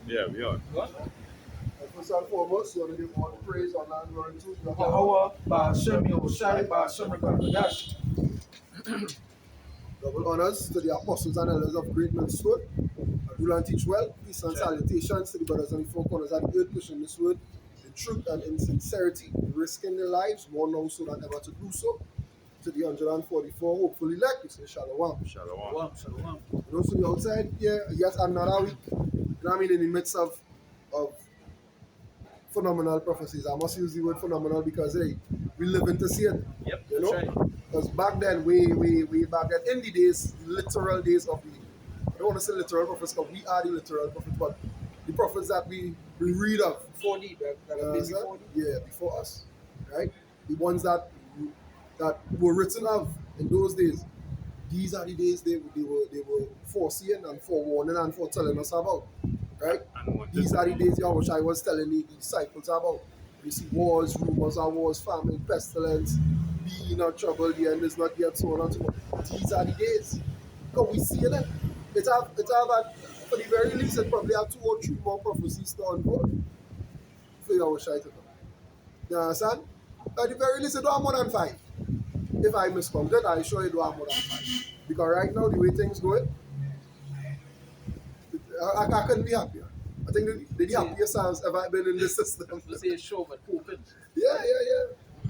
Yeah, we are. What? First and foremost, you want to give all the praise on and glory to Yahweh, Yahweh, Ba'ashem Yahushai, Ba'ashem Rakadash. double honors to the apostles and elders of Great Millstone. Rule and teach well. Peace and salutations to the brothers and the four corners of the earth pushing this word in truth and in sincerity, risking their lives more now so than ever to do so. To the 144, hopefully elect, we say shalom. Shalom. Shalom, shalom. You know, so we're outside here yet another week. You know what I mean? In the midst of phenomenal prophecies. I must use the word phenomenal because hey, we live in to see it. Yep, You that's know? right. Because back then, way back then, in the days, the literal days of the, I don't want to say literal prophets because we are the literal prophets, but the prophets that we read of. 4D, that are busy 4D. Yeah, before us. Right? The ones that were written of in those days. These are the days they were foreseeing and forewarning and foretelling us about. Right? These are the days which I was telling the disciples about. You see wars, rumors of wars, famine, pestilence, being in trouble, the end is not yet, so on and so forth. These are the days. Because we see it. For the very least, it probably have 2 or 3 more prophecies to unfold for Yahushua to come. You understand? At the very least, it don't have more than 5. If I miscounted, I sure it don't have more than 5. Because right now, the way things going, I couldn't be happier. I think the happiest I've ever been in this system. We say show, but open. Yeah.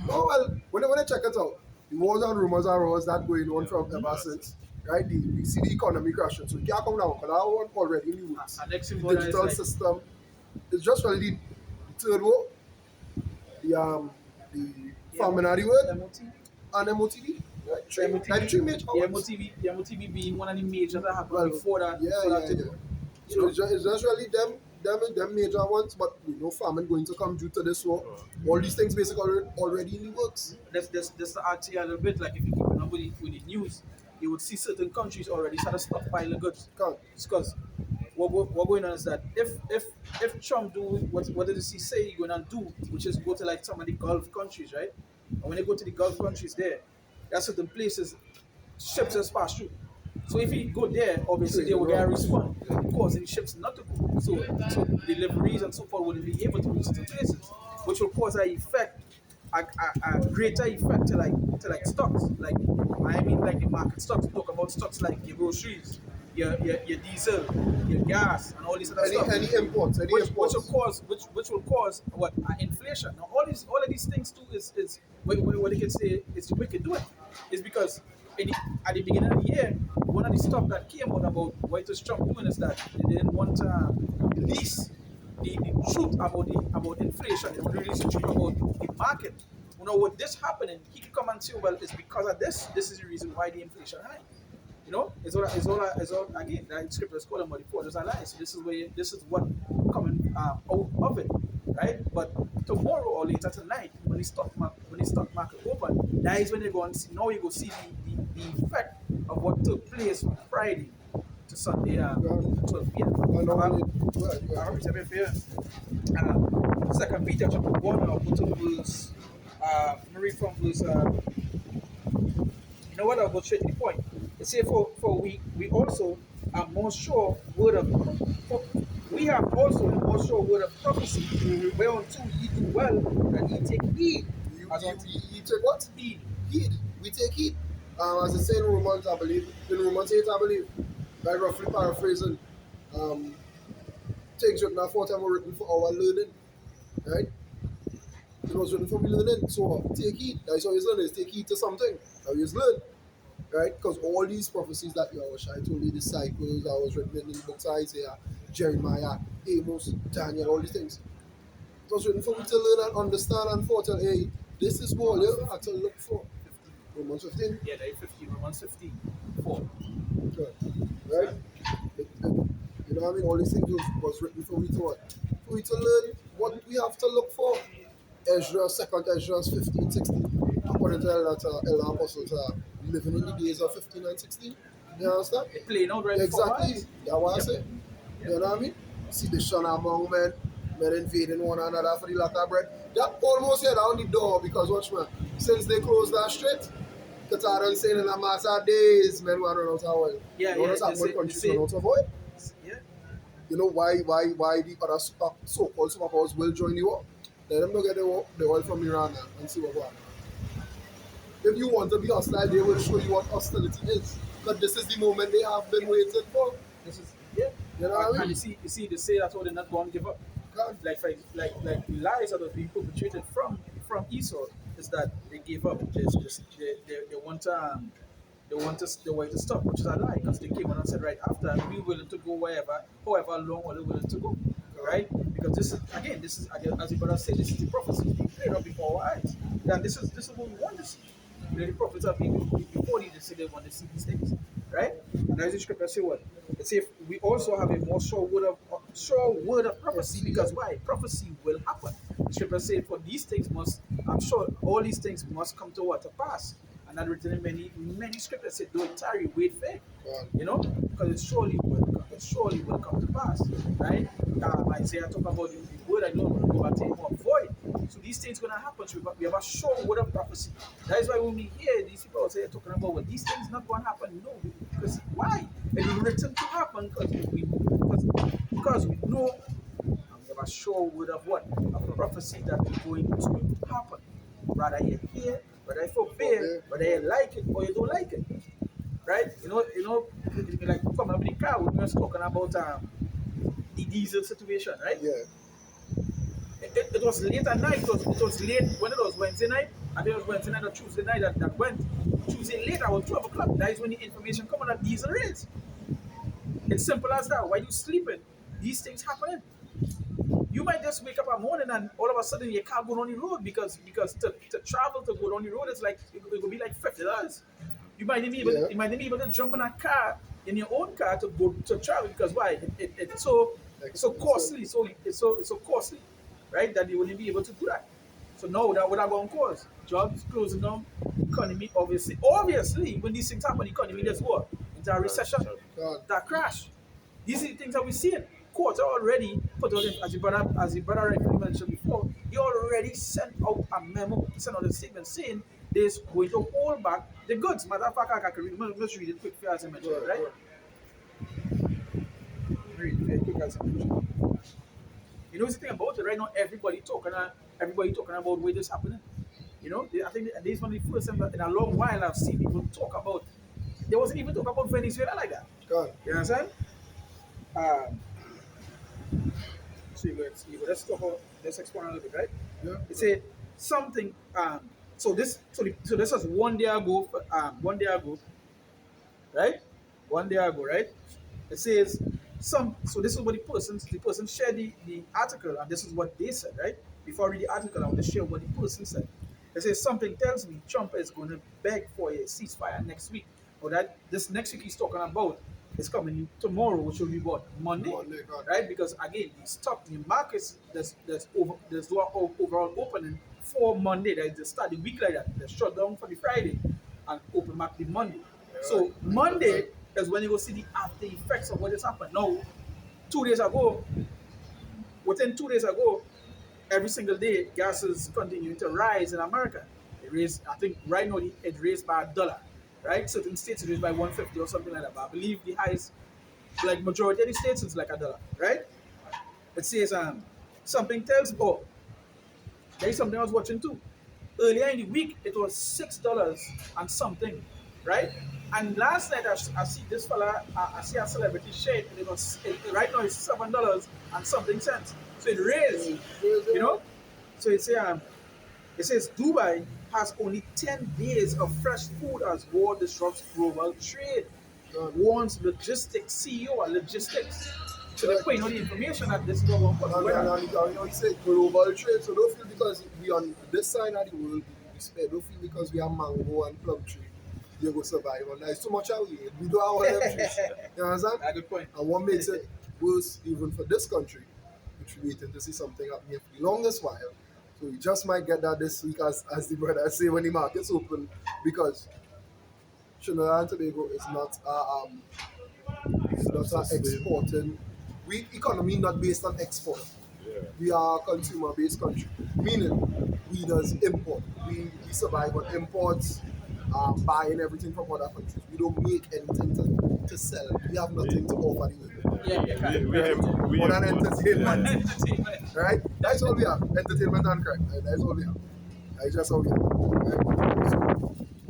Oh, well, when I check it out, the wars and rumors are wars that going on from ever since. Right? We see the economy crashing. So you can't come down because that one already in the works. And next The thing is digital like, system is just really the third war, the famine of the word, MOTV. and MOTV. Right? Three major The ones. MOTV being one of the major that happened Well, before that. yeah. So it's just really them major ones, but we know famine going to come due to this war. All these things basically already in the works. That's to add to you a little bit. Like if you keep up with the news, you would see certain countries already start to stockpile goods. Come. Because what going on is that if Trump do what does he say he's gonna do, which is go to like some of the Gulf countries, right? And when they go to the Gulf countries there are certain places ships just pass through. So if he go there, obviously they will get a response, causing the ships not to go. So deliveries and so forth wouldn't be able to reach certain places, which will cause an effect, a greater effect to like stocks. Like I mean like the market stocks. We talk about stocks like your groceries, your diesel, your gas, and all this other stuff. Any imports, Which will cause what inflation. Now all of these things too is what they can say is the wicked doing. Is because at the beginning of the year, one of the stuff that came out about what is Trump doing is that they didn't want to release the truth about inflation. They would release the truth about the market. You know, with this happening, he can come and say, well, it's because of this. This is the reason why the inflation high. You know, it's all again. That scripture is calling about the quarters are lies. So this is what coming out of it, right? But tomorrow or later tonight, when the stock market open, that is when you're going to see. Now you go see the effect of what took place from Friday to Sunday, 12 p.m. Second Peter chapter 1, I'll put to verse, read from verse, you know what, I'll go straight to the point. It says, for we also are more sure word of, for we have also a more sure word of prophecy, whereunto ye do well that ye take heed. You take what? Heed. Heed. We take heed. As I say in Romans, I believe, in Romans 8, I believe, by roughly paraphrasing, things written aforetime were written for our learning, right? It was written for me learning, so take heed. That's how you learn, is take heed to something. How you learn, right? Because all these prophecies that Yahushua told the disciples, that was written in the books of Isaiah, Jeremiah, Amos, Daniel, all these things. It was written for me to learn and understand and foretell, hey, this is what you have to look for. Romans 15? Yeah, they 15, Romans 15, 4. Good. Right? You know what I mean? All these things was written for me to what? For me to learn what we have to look for. Ezra, 2nd Ezra 15, 16. According to Elder Apostles, living in the days of 15 and 16. You understand? They playing out right Exactly. before That's what I say. You know what I mean? See the shun among men invading one another for the latter bread. That almost here down the door because watch man, since they closed that street, Qatar saying in a matter of days, men were run out of oil. Yeah, you know yeah. what's happening? Countries run out of oil. Yeah. You know why the other so-called superpowers will join you up. Let them go get the oil from Iran and see what happens. If you want to be hostile, they will show you what hostility is. Because this is the moment they have been waiting for. This is yeah. You know what I And mean? you see, they say that's why they're not going to give up. God, Like the lies that are being perpetrated from Esau is that they gave up. They want to they want to stop, which is a lie because they came on and said right after we willing to go wherever, however long are they willing to go, right? Because this is again, as the brother said, this is the prophecy being played out before our eyes, and this is what we want to see. You know, the prophets have been before they say they want to see these things, right? And as the scripture say what? It says we also have a more sure word of prophecy because why? Prophecy will happen. The scripture says for these things must I'm sure all these things must come to what to pass. And that written in many scriptures say don't tarry, wait faith. God. You know, because it surely will come to pass, right? Isaiah talk about the word I know will go back to him or void. So these things gonna happen. So we have a sure word of prophecy. That is why when we hear these people say talking about well, these things not gonna happen. No, because why? It's written to happen because we know and we have a sure word of what? A prophecy that is going to happen. Rather you hear, whether you forbear, whether you like it or you don't like it. Right? Like coming up in the car, we were talking about the diesel situation, right? Yeah. It was late at night. It was late when it was Wednesday night. I think it was Wednesday night or Tuesday night that went. Tuesday late, about 12 o'clock. That is when the information coming on diesel rates. It's simple as that. While you sleeping, these things happening. You might just wake up a morning and all of a sudden you can't go on the road because to travel to go on the road it's like it will be like $50. Yeah. You might not be able to jump in a car in your own car to go to travel because why? It's so Expensive. costly, it's so costly, right? That you wouldn't be able to do that. So no, that would have gone cause jobs closing down, economy obviously when these things happen, economy does what? Into a recession, God. that crash. These are the things that we see. Court already put out, as the brother rightfully mentioned before, he already sent out a memo, sent out a statement saying there's going to hold back the goods. Matter of fact, I can read, let's read it quick as I mentioned, Right, right? right. Read it very quick as I mentioned. You know the thing about it right now, everybody talking about where this happening. You know, I think this is one of the first time in a long while I've seen people talk about. There wasn't even talk about Venezuela like that. God. You understand? Um, so let's talk about let's expand a little bit, right? Yeah. It said something. So this was 1 day ago. 1 day ago, right? 1 day ago, right? It says some. So this is what the person shared the article, and this is what they said, right? Before I read the article, I want to share what the person said. It says something tells me Trump is going to beg for a ceasefire next week, or that this next week he's talking about is coming tomorrow, which will be what Monday, Monday, God. right? Because again, the markets there's overall opening for Monday. There's the start the week like that. They shut down for the Friday and open back the Monday. Yeah. So Monday is when you will see the after effects of what has happened. Now, 2 days ago, within 2 days ago, every single day, gas is continuing to rise in America. It raised, I think right now it raised by $1, right? Certain states it raised by 150 or something like that. But I believe the highest, like majority of the states, it's like $1, right? It says something tells oh there is something I was watching too. Earlier in the week, it was $6 and something, right? And last night, I see this fella, I see a celebrity shade, and right now it's $7 and something cents. So it raised, you know. So it says Dubai has only 10 days of fresh food as war disrupts global trade. God. Warns logistics CEO or logistics. So they're Right. putting out the information that this is what one cause And, weather. you say global trade, so don't feel because we on this side of the world, we spare. Don't feel because we have mango and plum tree, you go survive. And there's too much out here. We don't have all them trees. You understand? A good point. And what makes it worse even for this country, which we're waiting to see something happen here for the longest while. So we just might get that this week as the brother say when the markets open because Trinidad and Tobago is not it's not exporting. We economy not based on export. We are a consumer based country. Meaning we does import. We survive on imports, buying everything from other countries. We don't make anything to sell. We have nothing to offer the world. We more than entertainment. Entertainment. Right? That's all we have. Entertainment and crime. Right? That's all we have. That's just all we have. Right?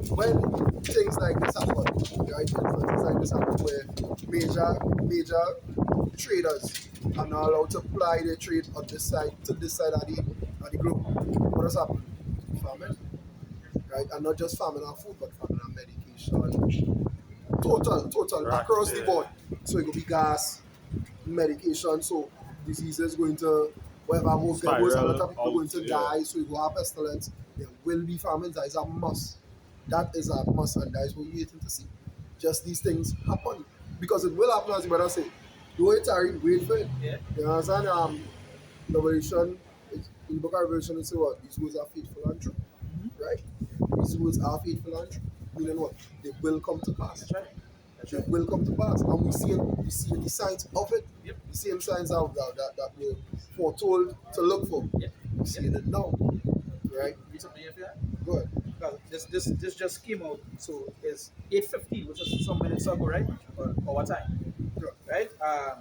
So when things like this happen, right? Things like this happen where major traders are not allowed to apply their trade on this side to this side of the globe. What has happened? Famine. Right? And not just famine of food, but famine of medication. Total Right, across the yeah. board. So it could be gas, medication, so diseases going to wherever most get worse, a lot of people Spiral going to out, die, so you go have pestilence, there will be famines, that is a must. That is a must, and that is what we're waiting to see. Just these things happen. Because it will happen, as the brother say. Do it, Harry, wait for it. Yeah. You understand? Revelation, in the book of Revelation, it says what? These words are faithful and true. Right? These words are faithful and true. Meaning what? They will come to pass. That's right. That's They right. will come to pass. And we see the signs of it. Yep. The same signs that were foretold to look for. Yep. We're seeing it now. Right? Read something here, yeah? Go ahead. Well, this just came out, so it's 8:15, which is some minutes ago, right? Or what time? Go ahead. Right?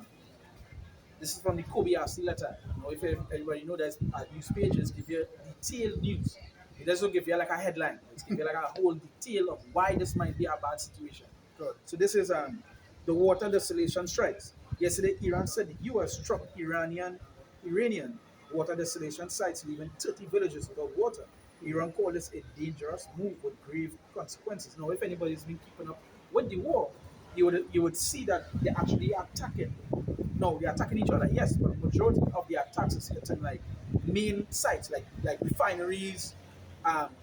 This is from the Kobayashi letter. You know, if everybody know that news pages give you detailed news. It doesn't give you like a headline. It's give you like a whole detail of why this might be a bad situation. Go ahead. So this is the water distillation strikes. Yesterday, Iran said the U.S. struck Iranian water distillation sites, leaving 30 villages without water. Iran called this a dangerous move with grave consequences. Now, if anybody's been keeping up with the war, you would see that they're actually attacking. No, they're attacking each other, yes, but the majority of the attacks is hitting like main sites, like refineries,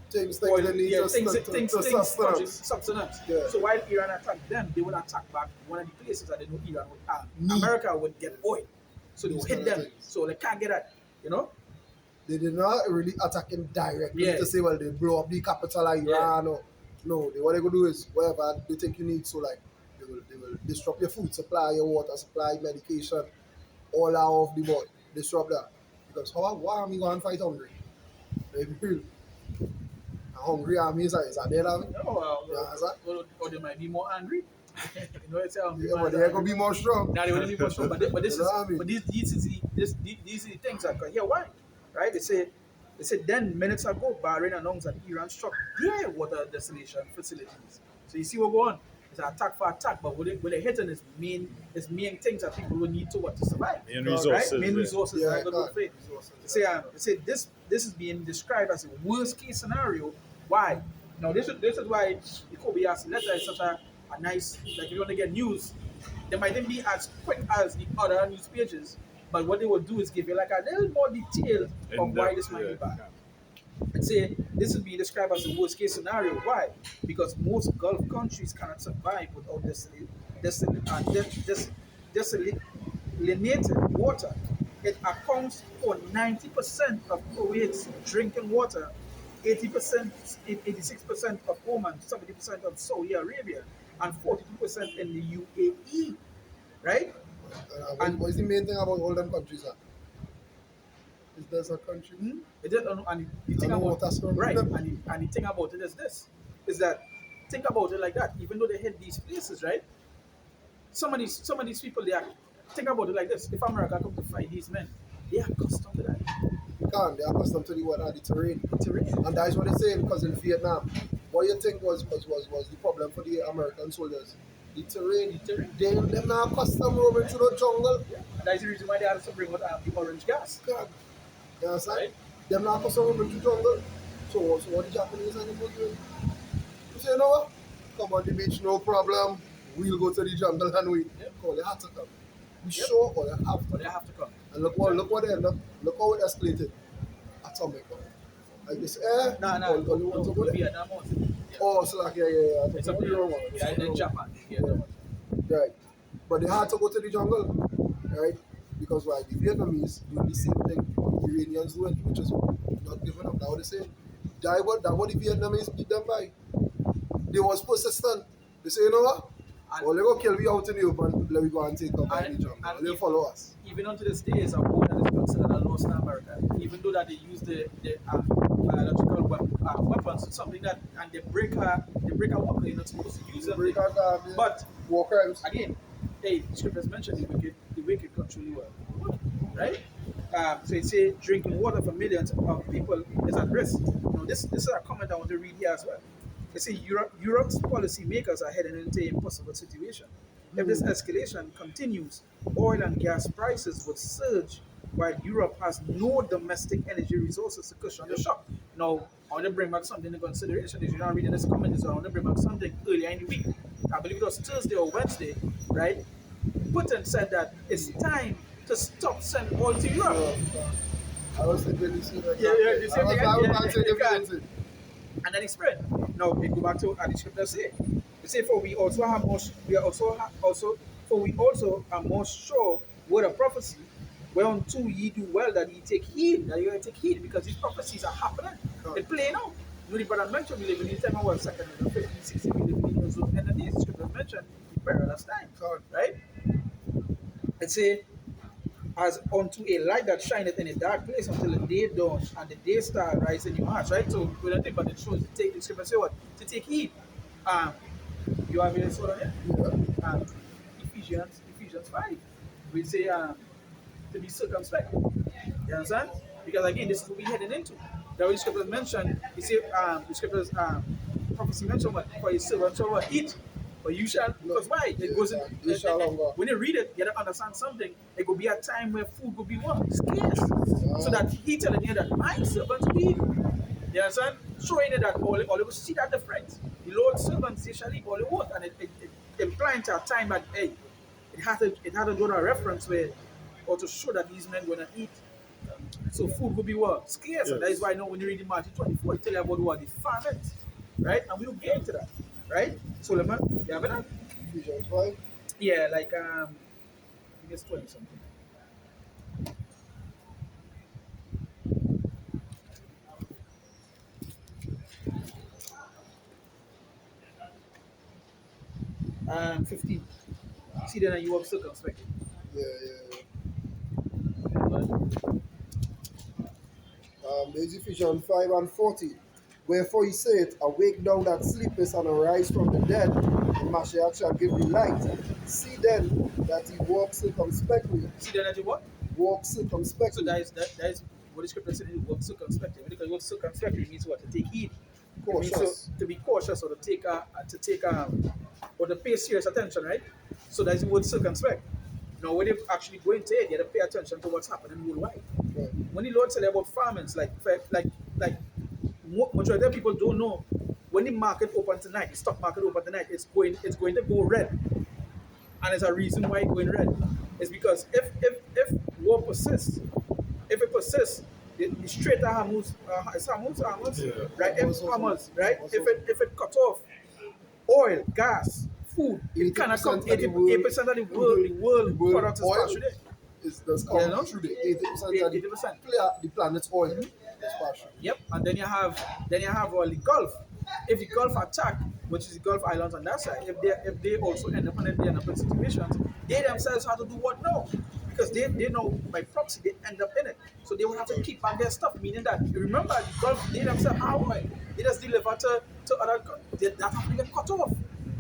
Things oil, that need yeah, to things, sustenance. substance. Yeah. So while Iran attacked them, they would attack back one of the places that they know Iran would, Need. America would get oil. So they These would hit kind of them. things. So they can't get that, you know? They did not really attack him directly Yeah. to say, well, they blow up the capital of Iran or no. What they gonna do is whatever they think you need. So like they will disrupt your food supply, your water supply, medication, all out of the board. Disrupt that. Because why am I going to fight hungry? They feel a hungry army is a dead army. No, You understand? or they might be more angry. You know, it's Yeah, but they're gonna be more strong. Now they wouldn't be more strong, but this You is know what I mean? but these are the things that here why, right? They said then minutes ago Bahrain announced that Iran struck their water distillation facilities. So you see what going on? It's an attack for attack, but what they hitting is main things that people will need to survive. Main Right? resources, Main yeah. resources. Yeah, Right? Good God. faith. They say this is being described as a worst case scenario. Why? Now this is why the Kobayashi letter is such a nice, like if you want to get news, they mightn't be as quick as the other news pages, but what they will do is give you like a little more detail of why this might be bad. And say this is being described as the worst case scenario. Why? Because most Gulf countries cannot survive without desalinated water. It accounts for 90% of Kuwait's drinking water, 80%, 86% of Oman, 70% of Saudi Arabia, and 42% in the UAE. Right? What is the main thing about all them countries? Is there's a country? It did, and the thing know about what that's gonna right, do. and the thing about it is this: is that think about it like that. Even though they hit these places, right? Some of these people, they are think about it like this: if America come to fight these men, they are accustomed to that They are accustomed to the water, the terrain. terrain. And that's what they're saying, because in Vietnam, what you think was the problem for the American soldiers? The terrain. The terrain. They're not accustomed roaming to the jungle. Yeah. And that's the reason why they had to bring out the orange gas. God. You understand? Right. They're not accustomed roaming to the jungle. So what the Japanese are supposed to do? You say, you know what? Come on the beach, no problem. We'll go to the jungle and wait. Yep. Oh, they have to come. We Yep. sure or they have to. But they have to come. And look what they end up. Look how it escalated. Atomic bomb. Like this air. All the ones over there. Vietnam was. Yeah. Oh, so like, yeah. I It's think up the there. wrong one. Yeah, and then Japan. Yeah. Right. But they had to go to the jungle, right? Because why? The Vietnamese do the same thing the Iranians doing, which is not giving up. Now they say, that what the Vietnamese beat them by. They was persistent. They say, you know what? Well, they go kill me out in the open, let me go and take up by the jungle. And they follow us. Even unto this day, is a war that is considered a loss in America. Even though that they use the biological weapons, it's something that, and they break a weapon, you're not supposed to use They them. break our guard, But war crimes. again, hey, the scriptures mentioned the wicked continue well, right? So it say drinking water for millions of people is at risk. Now this is a comment I want to read here as well. It say Europe's policymakers are heading into an impossible situation. If this escalation continues, oil and gas prices would surge while Europe has no domestic energy resources to cushion the shock. Now, I want to bring back something into consideration. If you're not reading this comment, so I want to bring back something earlier in the week. I believe it was Thursday or Wednesday, right? Putin said that it's time to stop sending oil to Europe. I was thinking the same exact Yeah, yeah, thing. the I same was thing. about Yeah, to say you the can. same thing. And then it spread. Now we go back to what the scripture say. It say for we also have more we are also for we also are more sure word of prophecy, whereunto ye do well that ye take heed, that you take heed because these prophecies are happening. They playing out. You know, the brother mentioned we live in the time of what second and 15, 16, we live in those end of days. Scripture mentioned the perilous times. Right? It say as unto a light that shineth in a dark place until the day dawn and the day star rise in your hearts, right? So when I think about it shows to take the scripture say what? To take heed. Um you have a sword on it? Yeah. Ephesians 5. We say to be circumspect. You understand? Because again, this is what we're heading into. The way scriptures mentioned, you see, the scriptures prophecy mentioned what for your servant shall what eat, but you shall No. because why? It Yeah, goes in they shall hunger. when you read it, you gotta understand something. It will be a time where food will be what? Scarce. So that he telling you that my servants will eat. You understand? Showing you that all they will see that difference. The Lord's servants they shall eat all they want, and it implying to a time that hey, it had to do a reference where or to show that these men gonna eat. So food will be what? Scarce. And that is Yes. why now when you read in Matthew 24, it tell you about what? The famines. Right? And we will get into that. Right? Solomon, you have it? Ephesians 5. Yeah, like I think it's 20 something. 15. See then you have circumspect. Yeah, yeah, yeah. There's Ephesians 5 and 40. Wherefore he saith, awake thou that sleepest and arise from the dead, and Mashiach shall give thee light. See then that he walk circumspectly. See then that you what? Walk So circumspectly. that is what the scripture said it works circumspectly. Because what circumspectly means what? To take heed. It means Cautious. to be cautious or or to pay serious attention, right? So that's the word circumspect. Now when you actually go into it, you have to pay attention to what's happening worldwide. Right. When the Lord said about famines, like majority of people don't know when the market open tonight, the stock market open tonight, it's going to go red. And there's a reason why it's going red. It's because if war persists, if it persists, the Strait of Hormuz, it's Hormuz, Yeah. right? If Hormuz, right? If it cut off oil, gas, food, it cannot come. 80% of the world products is passed oil through there. is does Yeah, come no? through the 80% of 80%. the planet's oil is passed through. Yep, and then you have all the Gulf. If the Gulf attack, which is the Gulf Islands on that side, if they also end up in situations, they themselves have to do what now? Because they know by proxy they end up in it. So they will have to keep back their stuff, meaning that remember the Gulf they themselves are oil. They just deliver to other that have to get cut off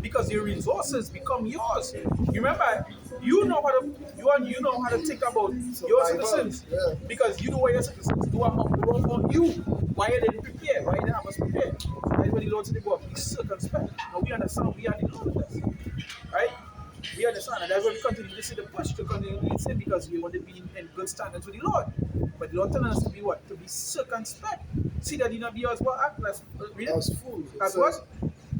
because your resources become yours. Remember, you know how to think about your Survival. citizens Yeah. because you know what your citizens do on you. Why you didn't prepare? Why you didn't have us prepare? So that's what the Lord said about be circumspect. Now we understand we are the Lord with us. Right? We understand, and that's why we continue to see the push to continue to sin because we want to be in good standards with the Lord. But the Lord telling us to be what? To be circumspect. See that you not be as well act as read it? As fools. It As says,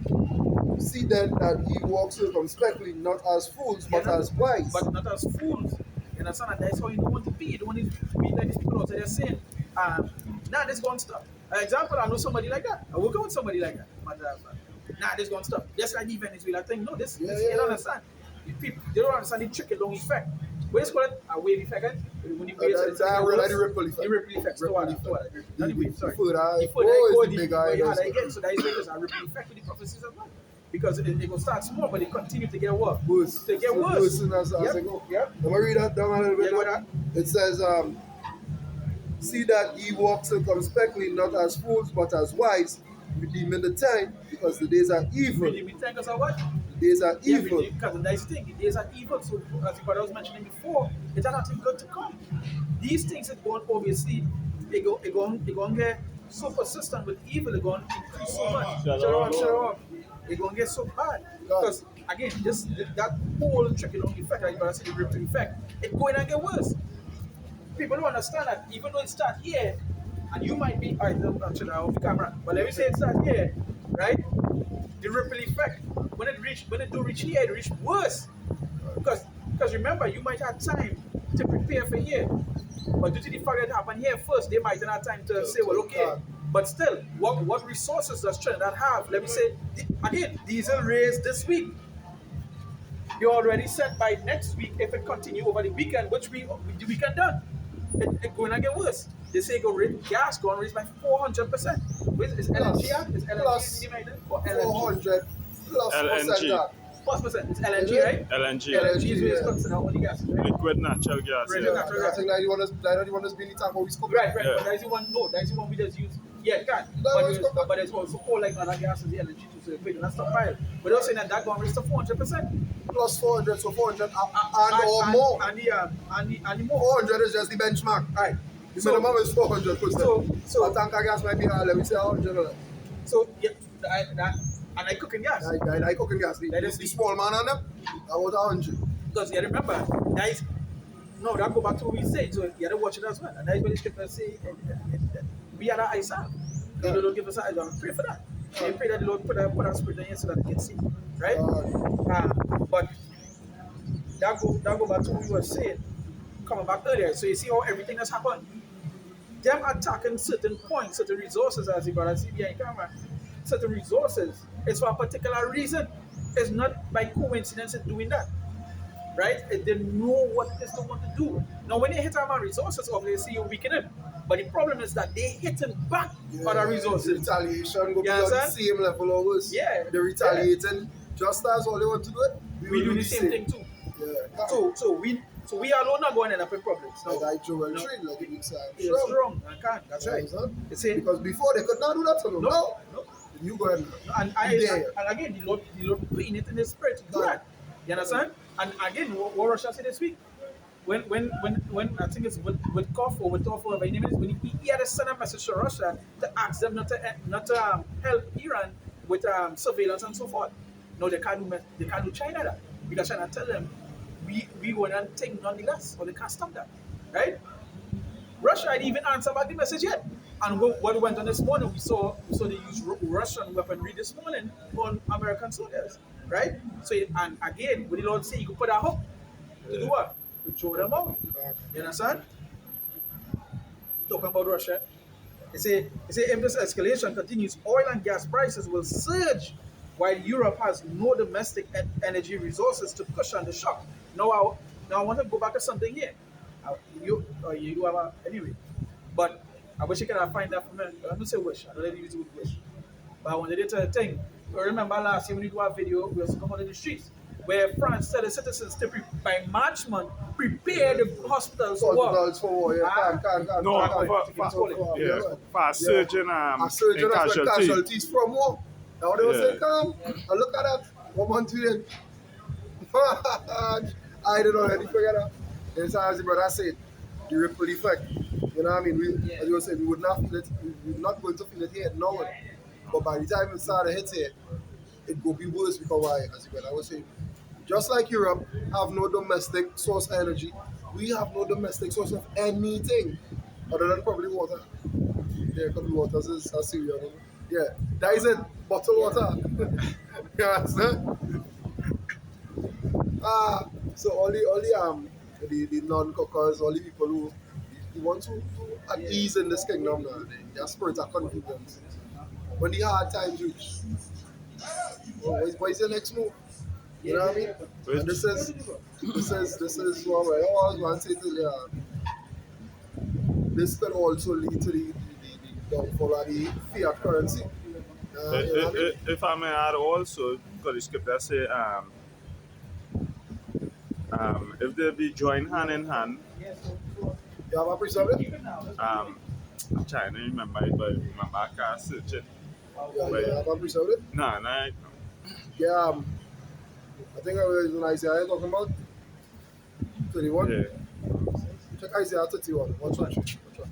what? see then that ye walk circumspectly, not as fools, but as wise. But not as fools. You understand? And that's how you don't want to be. You don't want to be like these people out there saying, nah, this going to stop. An example, I know somebody like that. I work with somebody like that. Matter of fact. Nah, this going to stop. Just like the Venezuela thing. No, you don't understand. The people, they don't understand the trickle-down effect. What is called a wave effect? When the waves are That word, like the ripple effect. the ripple effect. Ripple Not the wave, sorry. The further I The further go I go, is the bigger I the go. harder I get. So that is why there's a ripple effect with the prophecies as well. Because it will start small, but it continue to get what? Worse. To get So worse. as Yep. I go. Yep. Let me read that down a little bit. Yeah, go now. ahead. It says, see that ye walk circumspectly, not as fools, but as wise, redeeming the time, because the days are evil. Redeeming time because of what? Days are Yeah, evil. because the nice thing, days are evil. So as the brother was mentioning before, it's nothing good to come. These things are going obviously they going to get so persistent with evil, they're going to increase so much. Shut up. They're going to get so bad. God. Because again, that whole trickle down effect, like I said, the ripple effect, it's going to get worse. People don't understand that even though it starts here, and you might be, all right, actually, I off the camera, but let me say it starts here, right? The ripple effect, when it do reach here, it reach worse. Because remember, you might have time to prepare for here. But due to the fact that it happened here first, they might not have time to say, well, okay. But still, what resources does Trinidad have? Let me say, again, diesel raised this week. They already said by next week, if it continue over the weekend, which the weekend done, it going to get worse. They say gas going to raise by 400%. Is LNG at? Is Plus LNG estimated? Or LNG? 400 plus percent LNG. that. Plus percent. It's LNG, right? LNG. LNG is where it's yeah. considered only gas, right? Liquid natural gas. Right, Yeah. natural I gas. think that you want us being the tank we scope. Right. Yeah. But that's the one. No, that's the one we just use. Yeah, it can. That But was there's, covered. but there's also all like other gases, the LNG too, so they that's not fire. But they're saying that going to raise to 400%. Plus 400, so 400 or more. And the more. 400 is just the benchmark. Right. The So, minimum is 400%. so a tank of gas might be higher, let me say 100. so yeah, and I cooking gas. I cooking gas. That is The the- small man on them, that was 100. Because you remember, guys, no, that go back to what we said. So you have to watch it as well. And that's when the scripture say, we are the Isaac. The Lord don't give us an Isaac. Pray for that. And pray that the Lord put our spirit in here so that they can see. Right? But that go back to what we were saying, coming back earlier. So you see how everything has happened. Them attacking certain points, certain resources, as the brother see behind camera, certain resources, it's for a particular reason. It's not by coincidence in doing that. Right? They know what it is they want to do. Now, when they hit our resources, obviously you weaken them. But the problem is that they hitting back other The resources. retaliation go be You on the understand? same level always. Yeah. They're retaliating just as all they want to do it. We do the same thing too. Yeah. So we alone are going to end up in problems. Like I drove and No. train, like it makes It's wrong. I can't. That's right. It's saying, Because before they could not do that to them. No. no. You go ahead. And again, the Lord putting it in His spirit to do that. You understand? And again, what Russia said this week, when I think it's with Koff or with Toff or whatever his name is, when he had to send a message to Russia to ask them not to help Iran with surveillance and so forth. No, they can't do China that, because China tell them we want to take nonetheless, or they can't stop that, right? Russia didn't even answer back the message yet. And what went on this morning, we saw they use Russian weaponry this morning on American soldiers, right? So and again, what the Lord say, you could put a hook to do what? To throw them out. You understand? Talking about Russia, they say if this escalation continues, oil and gas prices will surge, while Europe has no domestic energy resources to cushion the shock. Now I want to go back to something here. You have anyway, but I wish I could have find that for me. I don't say wish. I don't let you use the word wish. But I wanted to tell a thing. I remember last year when we do our video, we was coming on the streets where France tell the citizens to by March month prepare the hospitals for war. Hospitals for war, yeah. Can't. For surgeon casualties from war. Now they were Yeah. saying, come, and look at that. 1 month in. I did already figure out. And so as the brother said, the ripple effect. You know what I mean? As you were saying, we would not feel it, we're not going to feel it here now. But by the time it started hit here, it will be worse because why? As the brother was saying, just like Europe have no domestic source of energy, we have no domestic source of anything other than probably water. Yeah, because the water is a serious. Yeah, that is it. Bottled water. You understand? So all the non-cookers, all the people who want to at ease in this kingdom now, their spirits are confident. When the hard times reach, what is your next move? You know what I mean? And this is what I always want to say to you. This could also lead to the downfall of the fiat currency. You know what I mean? If I may add also, because the scripture say, if they be joined hand in hand, You have a piece of it? I'm trying to remember it, but remember I can't search it. Yeah, you have a piece of it? No. Yeah, I think I was when Isaiah talking about 21. Yeah. Check Isaiah 31. Watch one. Watch one.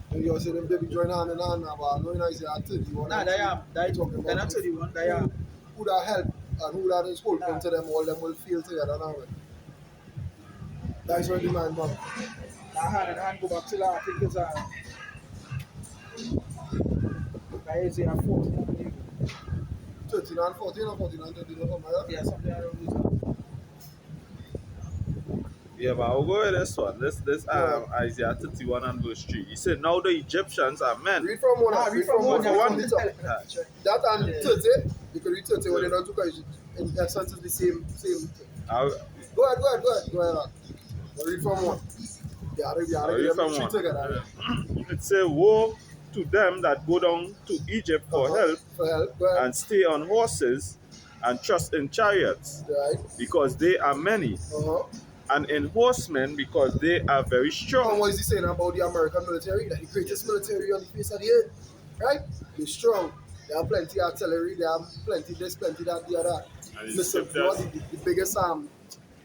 And you see them baby join hand in hand now, but knowing Isaiah 31 Nah, and they 3, am. they talking They're about not if 31. They am. who that help and who that is holding Nah. to them, all them will feel together now. That's what the man, man. Nah, hand go back to that. I think it's Isaiah 14, I believe. 13 and 14 or 14 and 13 or something like that. Yeah, something around those. Yeah, but I'll go with this one. This Go ahead. Isaiah 31 and verse 3. He said, now the Egyptians are men. Read from one. Nah, read from one. For Read one. from the top. That and Yeah. 30, you can read 30 when they don't took in essence is the same thing. I'll, Go ahead. But read from one. You I'll gotta read get them from three one. together. It says, woe to them that go down to Egypt for help For help, go ahead. and stay on horses and trust in chariots Right. because they are many, Uh-huh. and in horsemen because they are very And strong. what is he saying about the American military? That the greatest military on the face of the earth. Right? They're strong. They have plenty of artillery, they have plenty this, plenty that, the other. And in Listen, you know scriptures, the biggest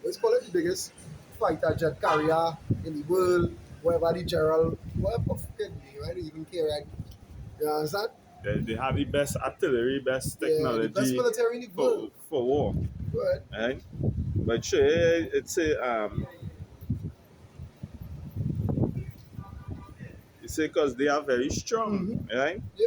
let's call it the biggest fighter jet carrier in the world, whatever the Gerald, whatever fucking right? They even care, right? You understand? they have the best artillery, best Yeah, the best technology military in the world. for war. Go ahead. Right? But sure, it's you say because they are very strong, right? Yeah.